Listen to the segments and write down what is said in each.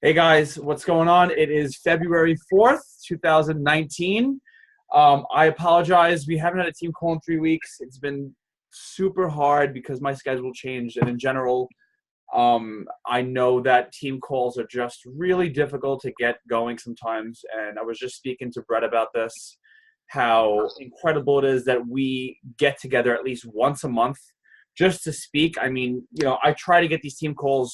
Hey guys, what's going on? It is February 4th, 2019. I apologize. We haven't had a team call in 3 weeks. It's been super hard because my schedule changed. And in general, I know that team calls are just really difficult to get going sometimes. And I was just speaking to Brett about this, how incredible it is that we get together at least once a month just to speak. I mean, I try to get these team calls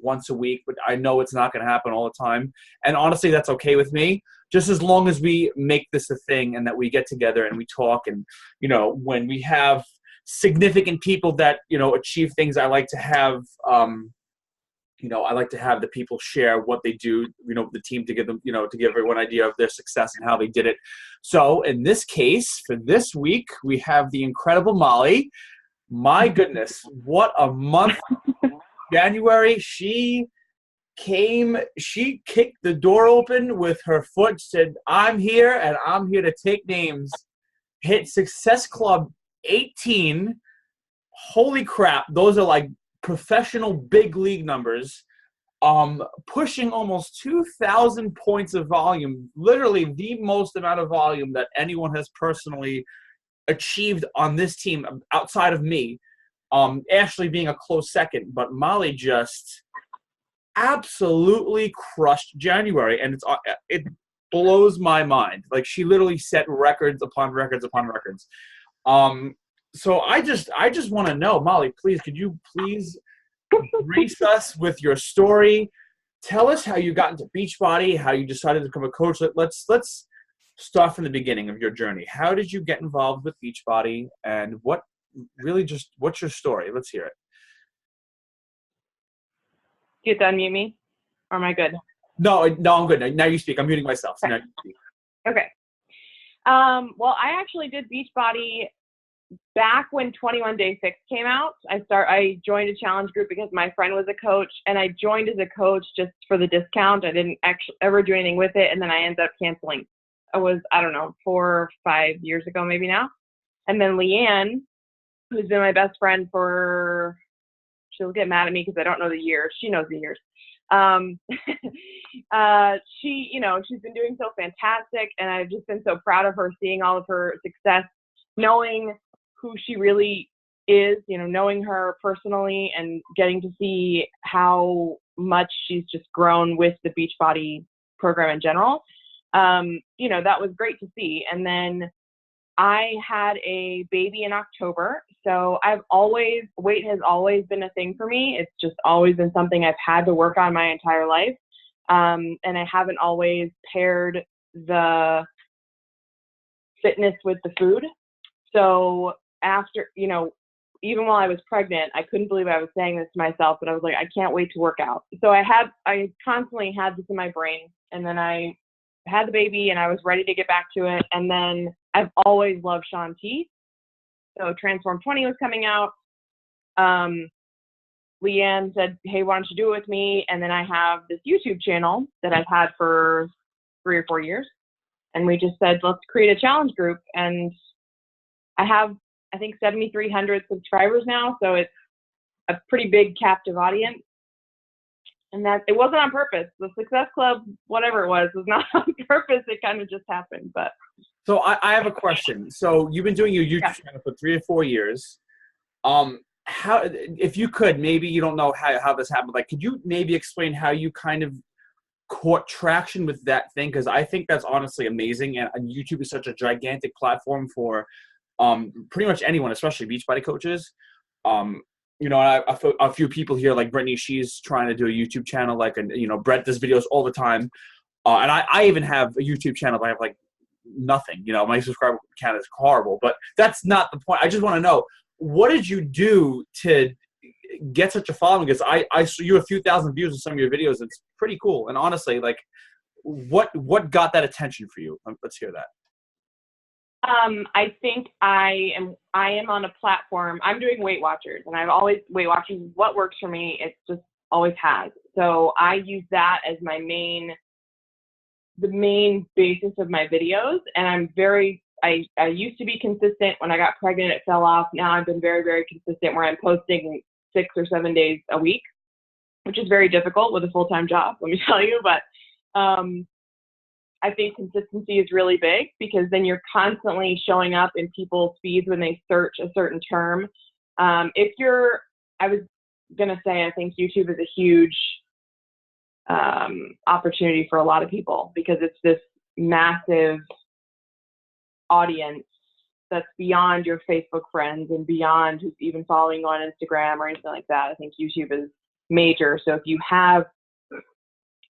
once a week, but I know it's not going to happen all the time. And honestly, that's okay with me, just as long as we make this a thing and that we get together and we talk. And, when we have significant people that, achieve things, I like to have, the people share what they do, the team, to give them, to give everyone an idea of their success and how they did it. So in this case, for this week, we have the incredible Mollye. My goodness, what a month. January, she kicked the door open with her foot, said, "I'm here and I'm here to take names." Hit Success Club 18. Holy crap, those are like professional big league numbers. Pushing almost 2,000 points of volume, literally the most amount of volume that anyone has personally achieved on this team outside of me. Ashley being a close second, but Mollye just absolutely crushed January, and it blows my mind. Like, she literally set records upon records upon records. So I just want to know, Mollye, please, could you please grace us with your story? Tell us how you got into Beachbody, how you decided to become a coach. Let's start from the beginning of your journey. How did you get involved with Beachbody, and what's your story? Let's hear it. Do you have to unmute me? Or am I good? No, I'm good. Now you speak. I'm muting myself. So okay. Now you speak. Okay. Well, I actually did Beachbody back when 21 Day Fix came out. I joined a challenge group because my friend was a coach, and I joined as a coach just for the discount. I didn't actually ever do anything with it, and then I ended up canceling. It was, 4 or 5 years ago maybe now. And then Leanne, who's been my best friend for, she'll get mad at me because I don't know the years. She knows the years. She's been doing so fantastic, and I've just been so proud of her, seeing all of her success, knowing who she really is, knowing her personally and getting to see how much she's just grown with the Beachbody program in general. That was great to see. And then I had a baby in October, so weight has always been a thing for me. It's just always been something I've had to work on my entire life. And I haven't always paired the fitness with the food. So after, even while I was pregnant, I couldn't believe I was saying this to myself, but I was like, I can't wait to work out. So I constantly had this in my brain, and then I had the baby and I was ready to get back to it. And then I've always loved Shaun T. So Transform 20 was coming out. Leanne said, "Hey, why don't you do it with me?" And then I have this YouTube channel that I've had for 3 or 4 years. And we just said, let's create a challenge group. And I have, I think, 7,300 subscribers now. So it's a pretty big captive audience. And that it wasn't on purpose. The Success Club, whatever it was not on purpose. It kind of just happened. But So I have a question. So you've been doing your YouTube channel for 3 or 4 years. How, if you could, maybe you don't know how this happened. Like, could you maybe explain how you kind of caught traction with that thing? Because I think that's honestly amazing. And YouTube is such a gigantic platform for pretty much anyone, especially Beachbody coaches. A few people here, like Brittany, she's trying to do a YouTube channel. Like, Brett does videos all the time. And I even have a YouTube channel, but I have like nothing. My subscriber count is horrible, but that's not the point. I just want to know, what did you do to get such a following? Because I saw you a few thousand views in some of your videos. It's pretty cool. And honestly, like, what got that attention for you? Let's hear that. I think I am on a platform. I'm doing Weight Watchers, and Weight Watchers is what works for me. It just always has. So I use that as the main basis of my videos. And I used to be consistent. When I got pregnant, it fell off. Now I've been very, very consistent, where I'm posting 6 or 7 days a week. which is very difficult with a full-time job, let me tell you. But I think consistency is really big, because then you're constantly showing up in people's feeds when they search a certain term. I was going to say, I think YouTube is a huge opportunity for a lot of people, because it's this massive audience that's beyond your Facebook friends and beyond who's even following you on Instagram or anything like that. I think YouTube is major. So if you have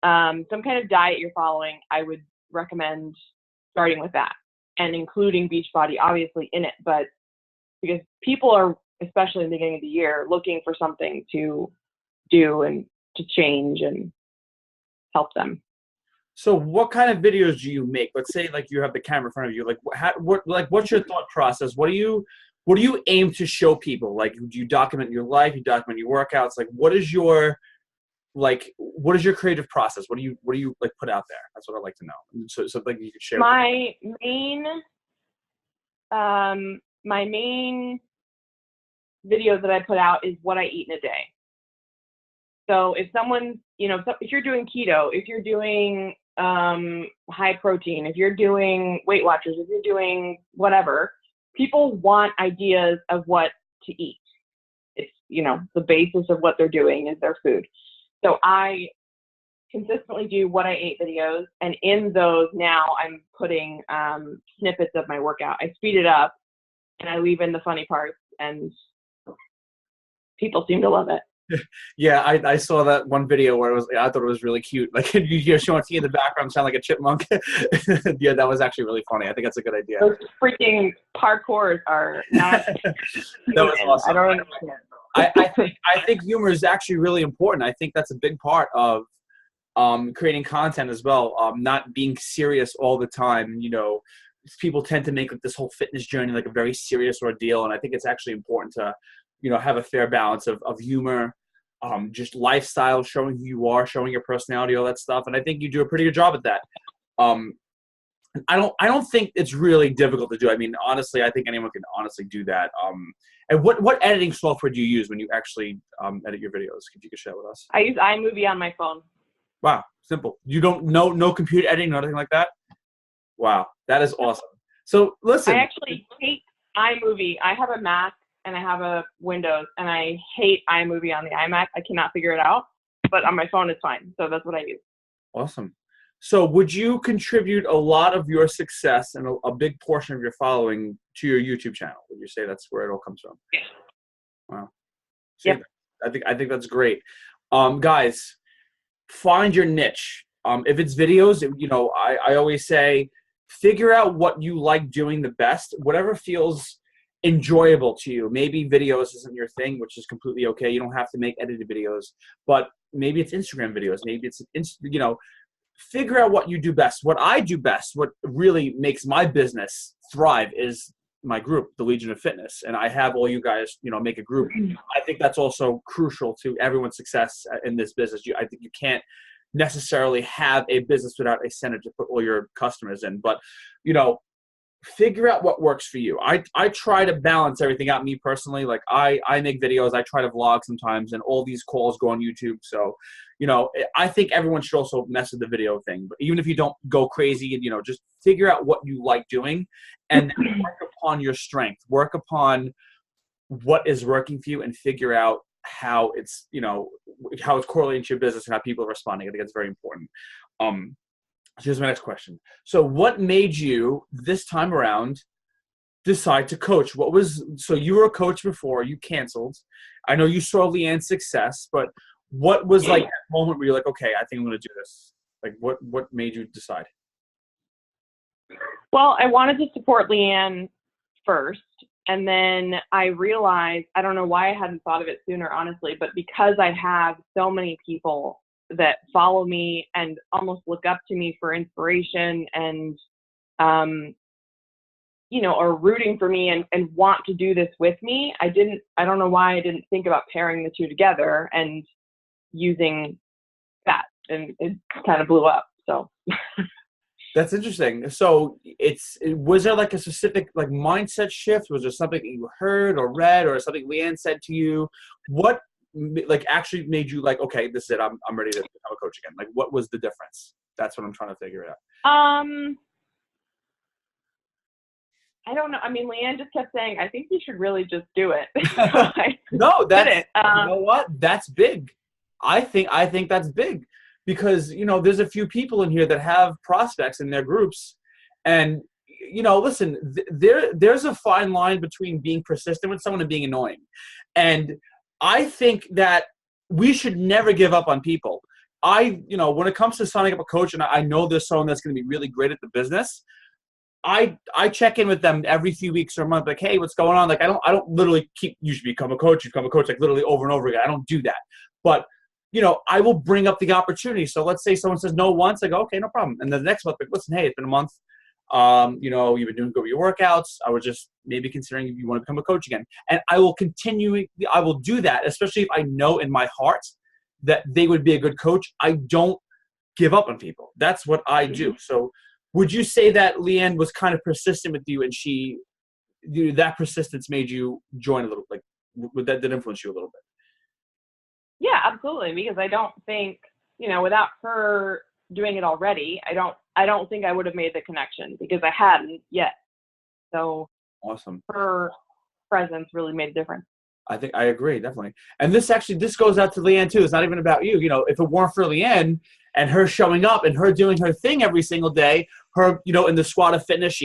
some kind of diet you're following, I would recommend starting with that and including Beachbody obviously in it, but because people are, especially in the beginning of the year, looking for something to do and to change and help them. So what kind of videos do you make? Let's say like you have the camera in front of you. What's your thought process? What do you aim to show people? Like, do you document your life? You document your workouts? Like, what is your creative process? What do you like put out there? That's what I'd like to know. So something you could share. My main videos that I put out is what I eat in a day. So if someone's, if you're doing keto, if you're doing high protein, if you're doing Weight Watchers, if you're doing whatever, people want ideas of what to eat. It's, the basis of what they're doing is their food. So I consistently do what I ate videos, and in those now I'm putting snippets of my workout. I speed it up and I leave in the funny parts, and people seem to love it. Yeah, I saw that one video where I thought it was really cute. Like you're showing T in the background, sound like a chipmunk. Yeah, that was actually really funny. I think that's a good idea. Those freaking parkours are not. That was awesome. I don't understand. I think humor is actually really important. I think that's a big part of creating content as well. Not being serious all the time. People tend to make this whole fitness journey like a very serious ordeal, and I think it's actually important to have a fair balance of humor, just lifestyle, showing who you are, showing your personality, all that stuff. And I think you do a pretty good job at that. I don't think it's really difficult to do. I mean, honestly, I think anyone can honestly do that. And what editing software do you use when you actually edit your videos? If you could share with us. I use iMovie on my phone. Wow, simple. You don't no computer editing or anything like that? Wow, that is awesome. So listen. I actually hate iMovie. I have a Mac and I have a Windows, and I hate iMovie on the iMac. I cannot figure it out, but on my phone it's fine. So that's what I use. Awesome. So would you contribute a lot of your success and a big portion of your following to your YouTube channel? Would you say that's where it all comes from? Yeah. Wow. Yep. I think that's great. Guys, find your niche. If it's videos, I always say, figure out what you like doing the best, whatever feels enjoyable to you. Maybe videos isn't your thing, which is completely okay. You don't have to make edited videos, but maybe it's Instagram videos. Maybe it's, figure out what you do best. What I do best, what really makes my business thrive is my group, the Legion of Fitness. And I have all you guys, make a group. I think that's also crucial to everyone's success in this business. I think you can't necessarily have a business without a center to put all your customers in. But, figure out what works for you. I try to balance everything out. Me personally, like I make videos, I try to vlog sometimes, and all these calls go on YouTube. So, I think everyone should also mess with the video thing. But even if you don't go crazy, and just figure out what you like doing, and work upon your strength. Work upon what is working for you, and figure out how it's how it's correlating to your business and how people are responding. I think that's very important. Here's my next question. So what made you this time around decide to coach? So you were a coach before, you canceled. I know you saw Leanne's success, but what was like that moment where you're like, okay, I think I'm going to do this? Like what made you decide? Well, I wanted to support Leanne first. And then I realized, I don't know why I hadn't thought of it sooner, honestly, but because I have so many people that follow me and almost look up to me for inspiration and, are rooting for me and want to do this with me. I don't know why I didn't think about pairing the two together and using that, and it kind of blew up. So that's interesting. So was there like a specific mindset shift? Was there something that you heard or read or something Leanne said to you? What like actually made you like, okay, this is it. I'm ready to become a coach again. Like, what was the difference? That's what I'm trying to figure out. I don't know. I mean, Leanne just kept saying, I think you should really just do it. No, that's, it. you know what? That's big. I think that's big because, you know, there's a few people in here that have prospects in their groups. And, you know, listen, there's a fine line between being persistent with someone and being annoying. And I think that we should never give up on people. You know, when it comes to signing up a coach, and I know there's someone that's going to be really great at the business, I check in with them every few weeks or a month, like, hey, what's going on? Like, I don't literally you should become a coach, like literally over and over again. I don't do that. But, you know, I will bring up the opportunity. So let's say someone says no once, I go, okay, no problem. And then the next month, like, listen, hey, it's been a month. You know, you've been doing good with your workouts. I was just maybe considering if you want to become a coach again. And I will do that, especially if I know in my heart that they would be a good coach. I don't give up on people. That's what I do. So would you say that Leanne was kind of persistent with you, and that persistence made you join a little, like, that did influence you a little bit? Yeah, absolutely. Because I don't think, you know, without her doing it already, I don't think I would have made the connection because I hadn't yet. So awesome. Her presence really made a difference. I think I agree, definitely. And this goes out to Leanne too. It's not even about you. You know, if it weren't for Leanne and her showing up and her doing her thing every single day, her, you know, in the squad of fitness,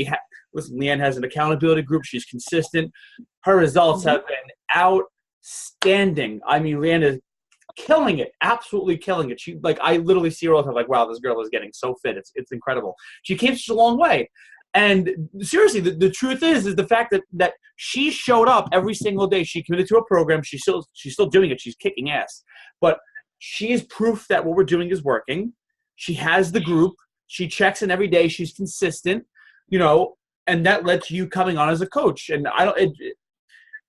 listen, Leanne has an accountability group. She's consistent. Her results have been outstanding. I mean, Leanne is killing it, absolutely killing it. She, like, I literally see her all the time, like, wow, this girl is getting so fit. It's incredible. She came such a long way. And seriously, the truth is the fact that she showed up every single day. She committed to a program. She's still doing it. She's kicking ass. But she is proof that what we're doing is working. She has the group. She checks in every day. She's consistent, you know, and that led to you coming on as a coach. And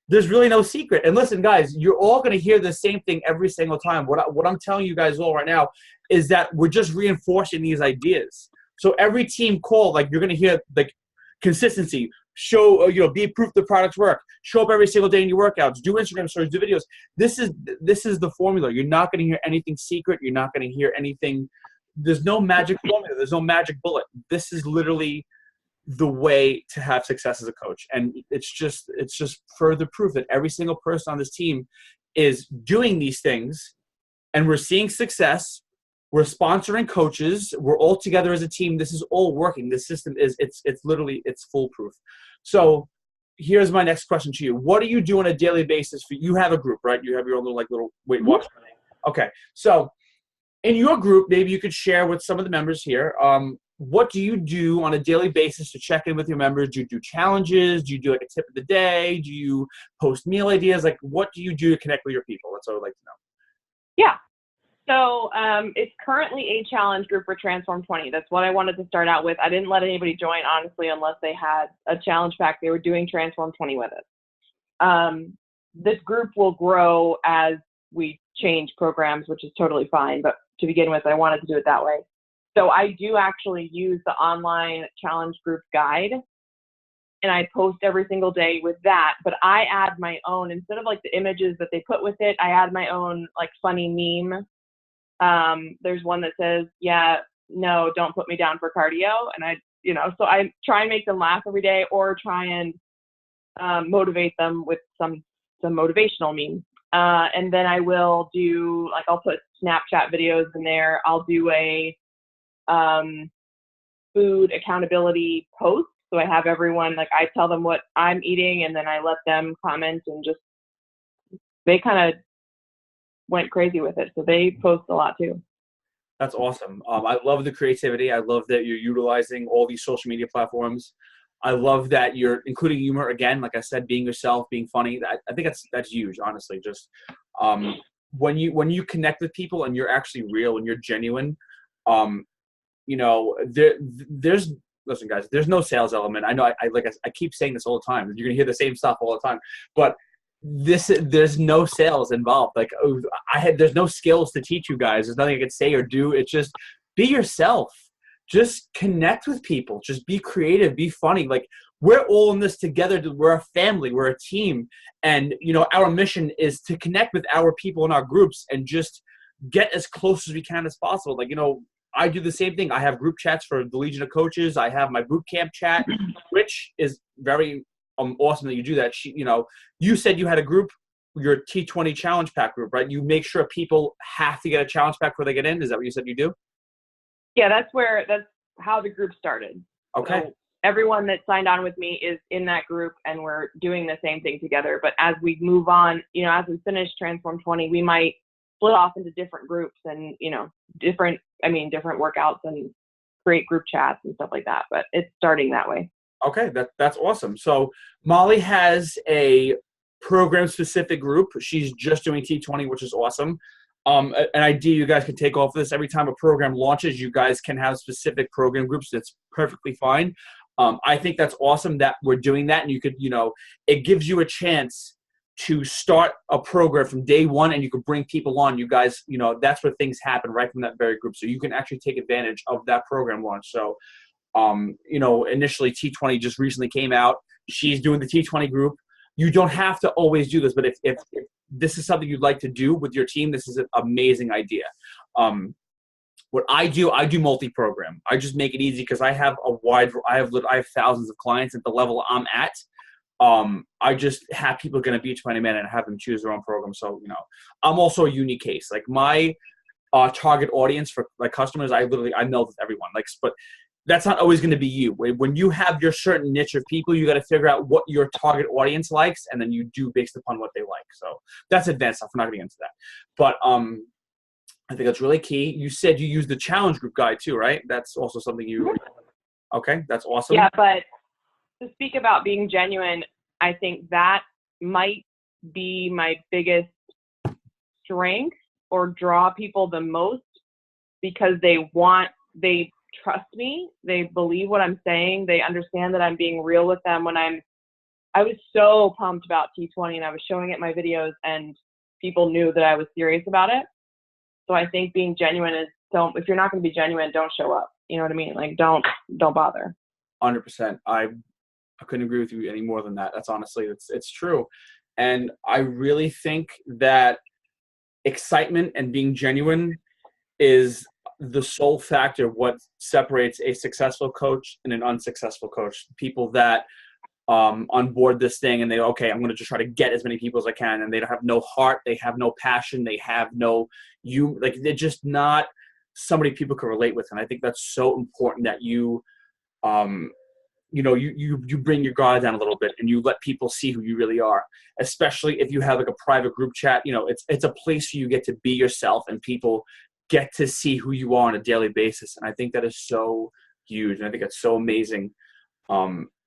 there's really no secret. And listen, guys, you're all going to hear the same thing every single time. What I'm telling you guys all right now is that we're just reinforcing these ideas. So every team call, like, you're going to hear, like, consistency, show, you know, be proof the products work, show up every single day in your workouts, do Instagram stories, do videos. This is the formula. You're not going to hear anything secret. You're not going to hear anything. There's no magic formula. There's no magic bullet. This is literally the way to have success as a coach. And it's just further proof that every single person on this team is doing these things, and we're seeing success. We're sponsoring coaches. We're all together as a team. This is all working. This system it's literally foolproof. So here's my next question to you. What do you do on a daily basis? You have a group, right? You have your own little Weight Watch. Okay. So in your group, maybe you could share with some of the members here. What do you do on a daily basis to check in with your members? Do you do challenges? Do you do like a tip of the day? Do you post meal ideas? Like, what do you do to connect with your people? That's what I would like to know. Yeah. So it's currently a challenge group for Transform 20. That's what I wanted to start out with. I didn't let anybody join, honestly, unless they had a challenge pack. They were doing Transform 20 with it. This group will grow as we change programs, which is totally fine. But to begin with, I wanted to do it that way. So I do actually use the online challenge group guide, and I post every single day with that. But I add my own, instead of like the images that they put with it, I add my own like funny meme. There's one that says, yeah, no, don't put me down for cardio. And so I try and make them laugh every day, or try and motivate them with some motivational memes. And then I will do, like, I'll put Snapchat videos in there. I'll do a food accountability post. So I have everyone, like, I tell them what I'm eating, and then I let them comment, and just, they kind of went crazy with it. So they post a lot too. That's awesome. I love the creativity. I love that you're utilizing all these social media platforms. I love that you're including humor again. Like I said, being yourself, being funny. I think that's huge, honestly. Just when you connect with people and you're actually real and you're genuine, there's listen, guys. There's no sales element. I know. I keep saying this all the time. You're gonna hear the same stuff all the time, but there's no sales involved. Like, there's no skills to teach you guys. There's nothing I could say or do. It's just be yourself. Just connect with people. Just be creative. Be funny. Like, we're all in this together. We're a family. We're a team. And, you know, our mission is to connect with our people in our groups and just get as close as we can as possible. Like, you know, I do the same thing. I have group chats for the Legion of Coaches. I have my boot camp chat, which is very awesome that you do that. You know, you said you had a group, your T20 challenge pack group, right? You make sure people have to get a challenge pack before they get in. Is that what you said you do? Yeah, that's how the group started. Okay. So everyone that signed on with me is in that group, and we're doing the same thing together. But as we move on, you know, as we finish Transform 20, we might split off into different groups and, you know, different workouts and create group chats and stuff like that. But it's starting that way. Okay, that's awesome. So Mollye has a program-specific group. She's just doing T20, which is awesome. An idea you guys can take off this: every time a program launches, you guys can have specific program groups. That's perfectly fine. I think that's awesome that we're doing that, and you could, you know, it gives you a chance to start a program from day one, and you could bring people on. You guys, you know, that's where things happen right from that very group. So you can actually take advantage of that program launch. So, you know, initially T20 just recently came out. She's doing the T20 group. You don't have to always do this, but if this is something you'd like to do with your team, this is an amazing idea. What I do multi-program. I just make it easy because I have I have thousands of clients at the level I'm at. I just have people going to Beachbody Man and have them choose their own program. So, you know, I'm also a unique case. Like my target audience for like customers, I meld with everyone. Like, but that's not always going to be you. When you have your certain niche of people, you got to figure out what your target audience likes, and then you do based upon what they like. So that's advanced stuff. We're not getting into that. But I think that's really key. You said you use the challenge group guide too, right? That's also something you – okay, that's awesome. Yeah, but to speak about being genuine, I think that might be my biggest strength or draw people the most, because they trust me. They believe what I'm saying. They understand that I'm being real with them. I was so pumped about T20, and I was showing it in my videos, and people knew that I was serious about it. So I think being genuine is, if you're not going to be genuine, don't show up. You know what I mean? Like, don't bother. 100%. I couldn't agree with you any more than that. That's honestly, it's true. And I really think that excitement and being genuine is the sole factor of what separates a successful coach and an unsuccessful coach. People that onboard this thing and I'm going to just try to get as many people as I can, and they don't have no heart, they have no passion, they have they're just not somebody people can relate with. And I think that's so important that you you bring your guard down a little bit and you let people see who you really are, especially if you have like a private group chat. You know, it's a place where you get to be yourself and people get to see who you are on a daily basis. And I think that is so huge. And I think it's so amazing.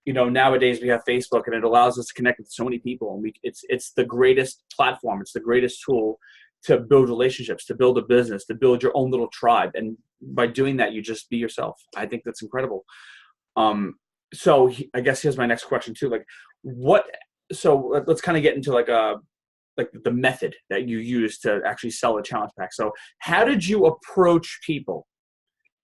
You know, nowadays we have Facebook, and it allows us to connect with so many people. And it's the greatest platform. It's the greatest tool to build relationships, to build a business, to build your own little tribe. And by doing that, you just be yourself. I think that's incredible. So I guess here's my next question too. Like, so let's kind of get into like the method that you use to actually sell a challenge pack. So how did you approach people?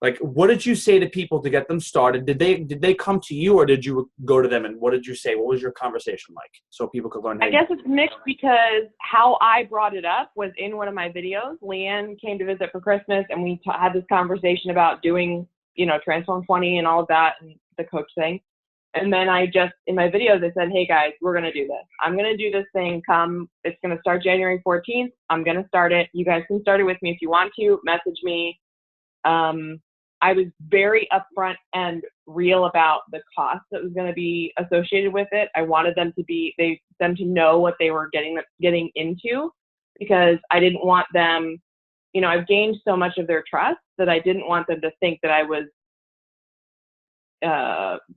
Like, what did you say to people to get them started? Did they come to you, or did you go to them, and what did you say? What was your conversation like, so people could learn? I guess it's mixed, because how I brought it up was in one of my videos. Leanne came to visit for Christmas, and we had this conversation about doing, you know, Transform 20 and all of that, and the coach thing. And then in my videos, I said, hey guys, we're going to do this. I'm going to do this thing. It's going to start January 14th. I'm going to start it. You guys can start it with me if you want to. Message me. I was very upfront and real about the cost that was going to be associated with it. I wanted them to know what they were getting into, because I didn't want them, you know, I've gained so much of their trust that I didn't want them to think that I was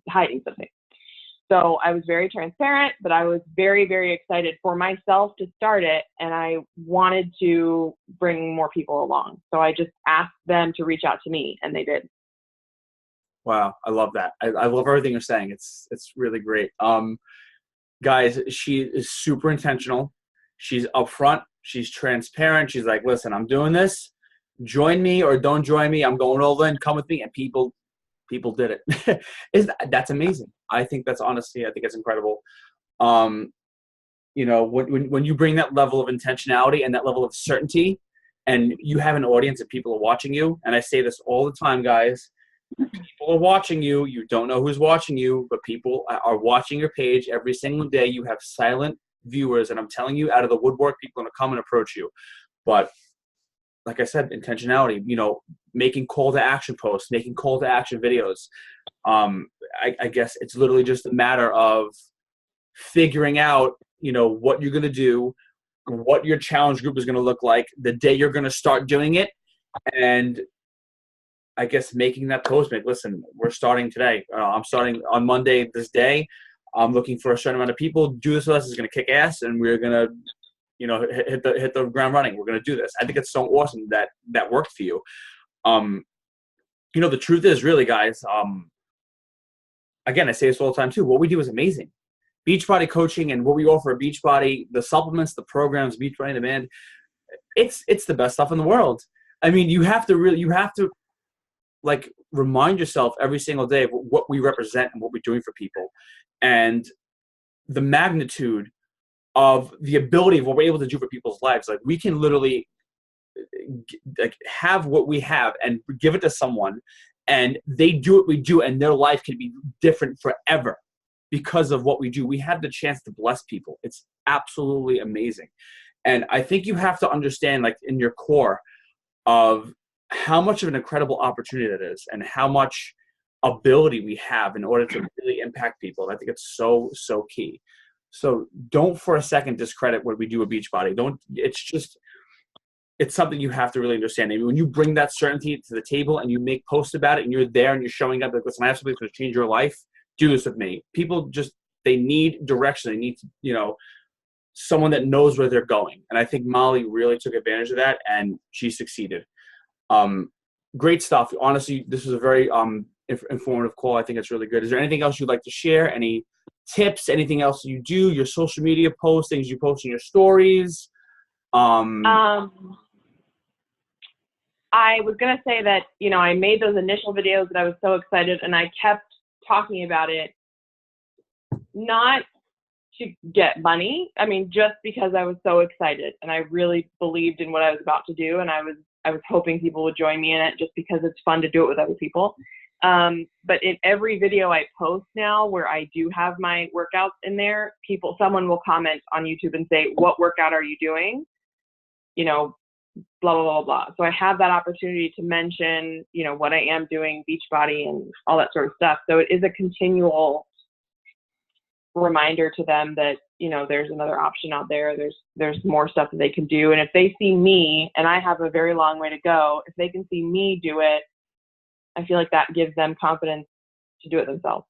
hiding something. So I was very transparent, but I was very, very excited for myself to start it, and I wanted to bring more people along. So I just asked them to reach out to me, and they did. Wow, I love that. I love everything you're saying. It's really great. Guys, she is super intentional. She's upfront. She's transparent. She's like, listen, I'm doing this. Join me or don't join me. I'm going all in. Come with me. And people did it. That's amazing. I think that's honestly, I think it's incredible. You know, when you bring that level of intentionality and that level of certainty, and you have an audience and people are watching you, and I say this all the time, guys, people are watching you. You don't know who's watching you, but people are watching your page every single day. You have silent viewers, and I'm telling you, out of the woodwork, people are going to come and approach you. But like I said, intentionality, you know, making call to action posts, making call to action videos. I guess it's literally just a matter of figuring out, you know, what you're going to do, what your challenge group is going to look like, the day you're going to start doing it, and I guess making that post. Listen, we're starting today. I'm starting on Monday this day. I'm looking for a certain amount of people. Do this with us is going to kick ass, and we're going to, you know, hit the ground running. We're going to do this. I think it's so awesome that worked for you. You know, the truth is, really, guys, again, I say this all the time too, what we do is amazing. Beachbody coaching and what we offer at Beachbody, the supplements, the programs, Beachbody on Demand, it's the best stuff in the world. I mean, you have to like remind yourself every single day of what we represent and what we're doing for people, and the magnitude of the ability of what we're able to do for people's lives. Like, we can literally like have what we have and give it to someone, and they do what we do, and their life can be different forever because of what we do. We have the chance to bless people. It's absolutely amazing. And I think you have to understand, like, in your core of how much of an incredible opportunity that is, and how much ability we have in order to really impact people. And I think it's so, so key. So don't for a second discredit what we do at Beachbody. It's something you have to really understand. I mean, when you bring that certainty to the table and you make posts about it and you're there and you're showing up, like, listen, I have something that's going to change your life. Do this with me. People they need direction. They need, you know, someone that knows where they're going. And I think Mollye really took advantage of that, and she succeeded. Great stuff. Honestly, this was a very informative call. I think it's really good. Is there anything else you'd like to share? Any tips? Anything else you do? Your social media posts, things you post in your stories? I was going to say that, you know, I made those initial videos and I was so excited, and I kept talking about it, not to get money. I mean, just because I was so excited and I really believed in what I was about to do. And I was hoping people would join me in it just because it's fun to do it with other people. But in every video I post now where I do have my workouts in there, someone will comment on YouTube and say, what workout are you doing? You know, blah, blah, blah, blah. So I have that opportunity to mention, you know, what I am doing, Beachbody and all that sort of stuff. So it is a continual reminder to them that, you know, there's another option out there. There's more stuff that they can do. And if they see me, and I have a very long way to go, if they can see me do it, I feel like that gives them confidence to do it themselves.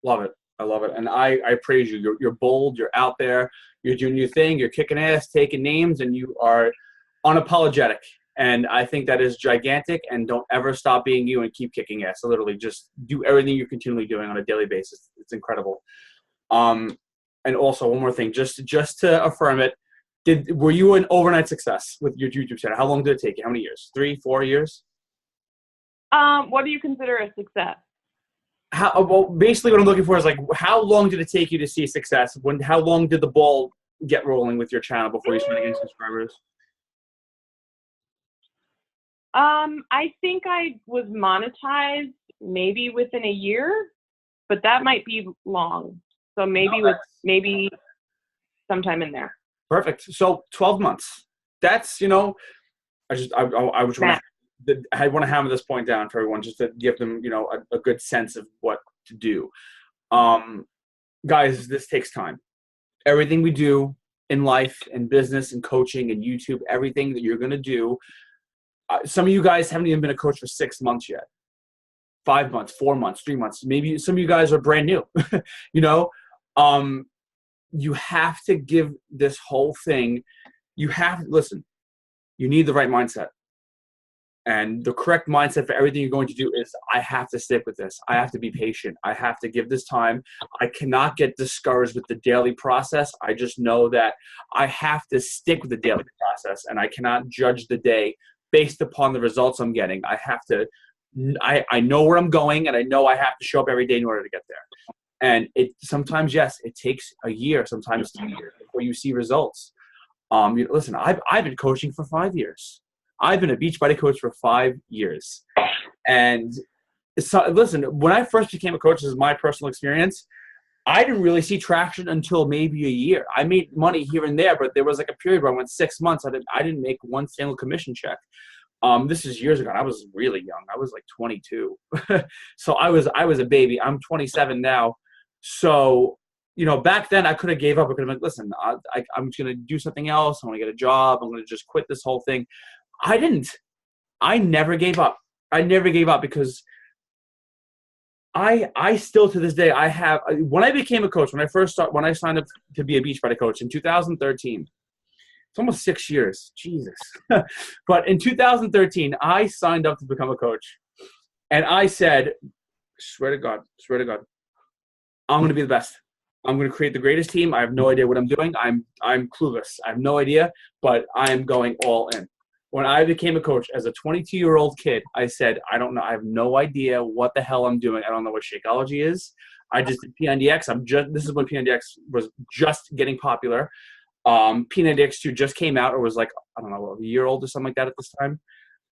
Love it. I love it. And I praise you. You're bold. You're out there. You're doing your thing. You're kicking ass, taking names, and you are unapologetic. And I think that is gigantic. And don't ever stop being you and keep kicking ass. So literally just do everything you're continually doing on a daily basis. It's incredible. And also one more thing, just to affirm it, were you an overnight success with your YouTube channel? How long did it take you? How many years? 3, 4 years? What do you consider a success? Well, basically what I'm looking for is, like, how long did it take you to see success? How long did the ball get rolling with your channel before you started getting subscribers? I think I was monetized maybe within a year, but that might be long. So maybe sometime in there. Perfect. So 12 months. That's, you know, I want to hammer this point down for everyone, just to give them, you know, a good sense of what to do. Guys, this takes time. Everything we do in life and business and coaching and YouTube, everything that you're going to do, some of you guys haven't even been a coach for 6 months yet. 5 months, 4 months, 3 months. Maybe some of you guys are brand new, you know. You have to give this whole thing, listen, you need the right mindset. And the correct mindset for everything you're going to do is, I have to stick with this. I have to be patient. I have to give this time. I cannot get discouraged with the daily process. I just know that I have to stick with the daily process, and I cannot judge the day based upon the results I'm getting. I know where I'm going, and I know I have to show up every day in order to get there. And it sometimes, yes, it takes a year, sometimes 2 years before you see results. Listen, I've been coaching for 5 years. I've been a Beachbody coach for 5 years. And so, listen, when I first became a coach, this is my personal experience, I didn't really see traction until maybe a year. I made money here and there, but there was like a period where I went 6 months. I didn't make one single commission check. This is years ago. I was really young. I was like 22. So I was a baby. I'm 27 now. So, back then I could have gave up. I could have been, listen, I'm just going to do something else. I'm going to get a job. I'm going to just quit this whole thing. I didn't. I never gave up. I never gave up because I still to this day, when I became a coach, when I signed up to be a Beachbody coach in 2013, it's almost 6 years. Jesus. But in 2013, I signed up to become a coach. And I said, swear to God, I'm going to be the best. I'm going to create the greatest team. I have no idea what I'm doing. I'm clueless. I have no idea, but I am going all in. When I became a coach as a 22-year-old kid, I said, I don't know. I have no idea what the hell I'm doing. I don't know what Shakeology is. I just did P90X. This is when P90X was just getting popular. P90X 2 just came out, or was like, I don't know, a year old or something like that at this time.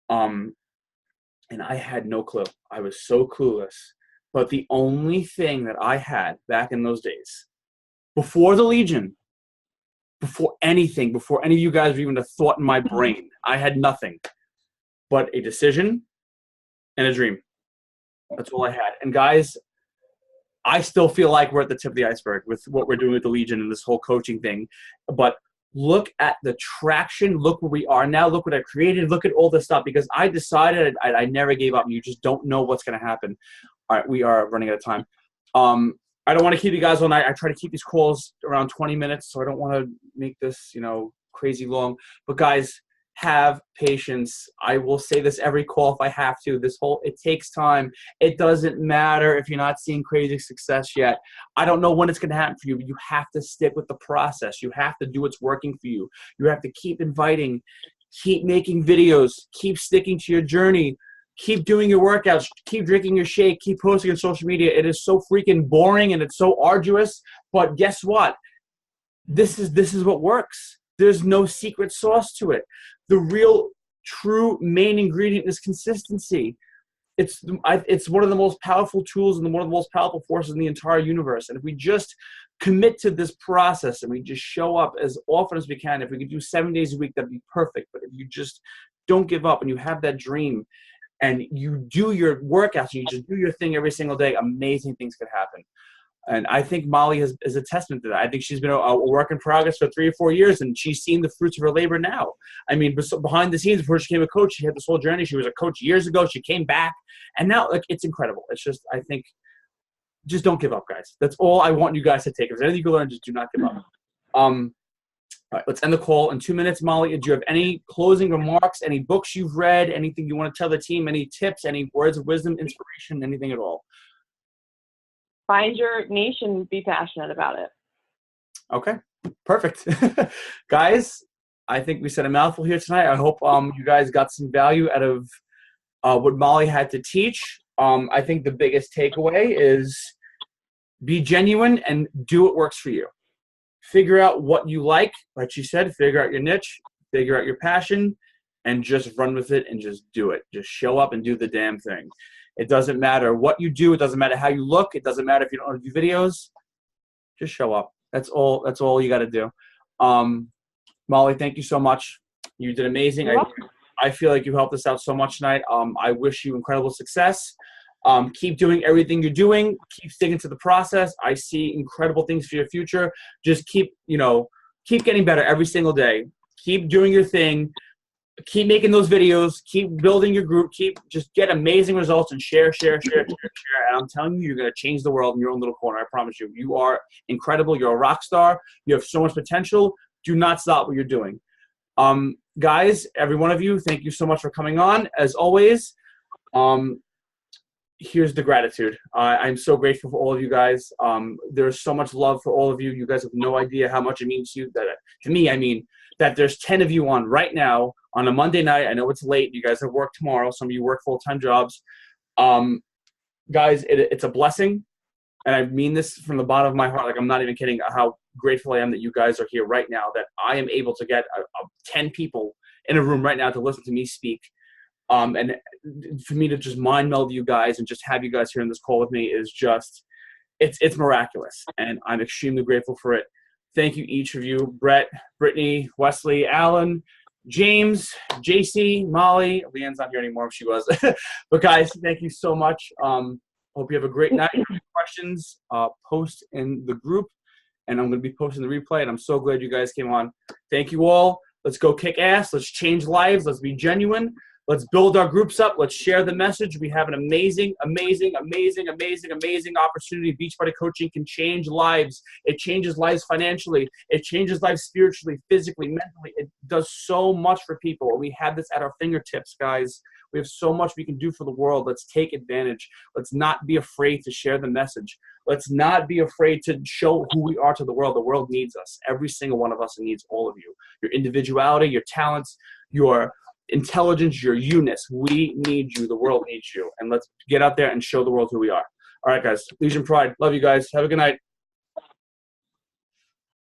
And I had no clue. I was so clueless. But the only thing that I had back in those days, before the Legion, before any of you guys were even a thought in my brain, I had nothing but a decision and a dream. That's all I had. And guys, I still feel like we're at the tip of the iceberg with what we're doing with the Legion and this whole coaching thing. But look at the traction. Look where we are now. Look what I created. Look at all this stuff, because I decided I never gave up. You just don't know what's going to happen. All right, we are running out of time. I don't want to keep you guys all night. I try to keep these calls around 20 minutes, so I don't want to make this, crazy long. But guys, have patience. I will say this every call if I have to. It takes time. It doesn't matter if you're not seeing crazy success yet. I don't know when it's going to happen for you, but you have to stick with the process. You have to do what's working for you. You have to keep inviting, keep making videos, keep sticking to your journey. Keep doing your workouts, keep drinking your shake, keep posting on social media. It is so freaking boring and it's so arduous, but guess what? This is what works. There's no secret sauce to it. The real, true main ingredient is consistency. It's one of the most powerful tools and one of the most powerful forces in the entire universe. And if we just commit to this process and we just show up as often as we can, if we could do 7 days a week, that'd be perfect. But if you just don't give up and you have that dream, and you do your workouts, and you just do your thing every single day, amazing things could happen. And I think Mollye is a testament to that. I think she's been a work in progress for 3 or 4 years, and she's seen the fruits of her labor now. I mean, behind the scenes, before she became a coach, she had this whole journey. She was a coach years ago. She came back, and now, it's incredible. It's just, I think, just don't give up, guys. That's all I want you guys to take. If there's anything you can learn, just do not give up. All right, let's end the call in 2 minutes. Mollye, do you have any closing remarks, any books you've read, anything you want to tell the team, any tips, any words of wisdom, inspiration, anything at all? Find your niche and be passionate about it. Okay, perfect. Guys, I think we said a mouthful here tonight. I hope you guys got some value out of what Mollye had to teach. I think the biggest takeaway is be genuine and do what works for you. Figure out what you like she said, figure out your niche, figure out your passion, and just run with it and just do it. Just show up and do the damn thing. It doesn't matter what you do. It doesn't matter how you look. It doesn't matter if you don't want to do videos. Just show up. That's all you got to do. Mollye, thank you so much. You did amazing. I feel like you helped us out so much tonight. I wish you incredible success. Keep doing everything you're doing. Keep sticking to the process. I see incredible things for your future. Just keep getting better every single day. Keep doing your thing. Keep making those videos. Keep building your group. Just get amazing results and share. And I'm telling you, you're going to change the world in your own little corner. I promise you. You are incredible. You're a rock star. You have so much potential. Do not stop what you're doing. Guys, every one of you, thank you so much for coming on. As always, here's the gratitude. I'm so grateful for all of you guys. There's so much love for all of you. You guys have no idea how much it means to you. To me, I mean that there's 10 of you on right now on a Monday night. I know it's late. You guys have work tomorrow. Some of you work full-time jobs. Guys, it's a blessing. and I mean this from the bottom of my heart, like I'm not even kidding, how grateful I am that you guys are here right now, that I am able to get 10 people in a room right now to listen to me speak. And for me to just mind meld you guys and just have you guys here in this call with me is just, it's miraculous. And I'm extremely grateful for it. Thank you, each of you, Brett, Brittany, Wesley, Alan, James, JC, Molly. Leanne's not here anymore if she was. But guys, thank you so much. Hope you have a great night. Questions, post in the group. And I'm going to be posting the replay. And I'm so glad you guys came on. Thank you all. Let's go kick ass. Let's change lives. Let's be genuine. Let's build our groups up. Let's share the message. We have an amazing, amazing, amazing, amazing, amazing opportunity. Beachbody coaching can change lives. It changes lives financially. It changes lives spiritually, physically, mentally. It does so much for people. We have this at our fingertips, guys. We have so much we can do for the world. Let's take advantage. Let's not be afraid to share the message. Let's not be afraid to show who we are to the world. The world needs us. Every single one of us needs all of you. Your individuality, your talents, your intelligence, your you-ness. We need you. The world needs you. And let's get out there and show the world who we are. All right, guys. Legion Pride. Love you guys. Have a good night.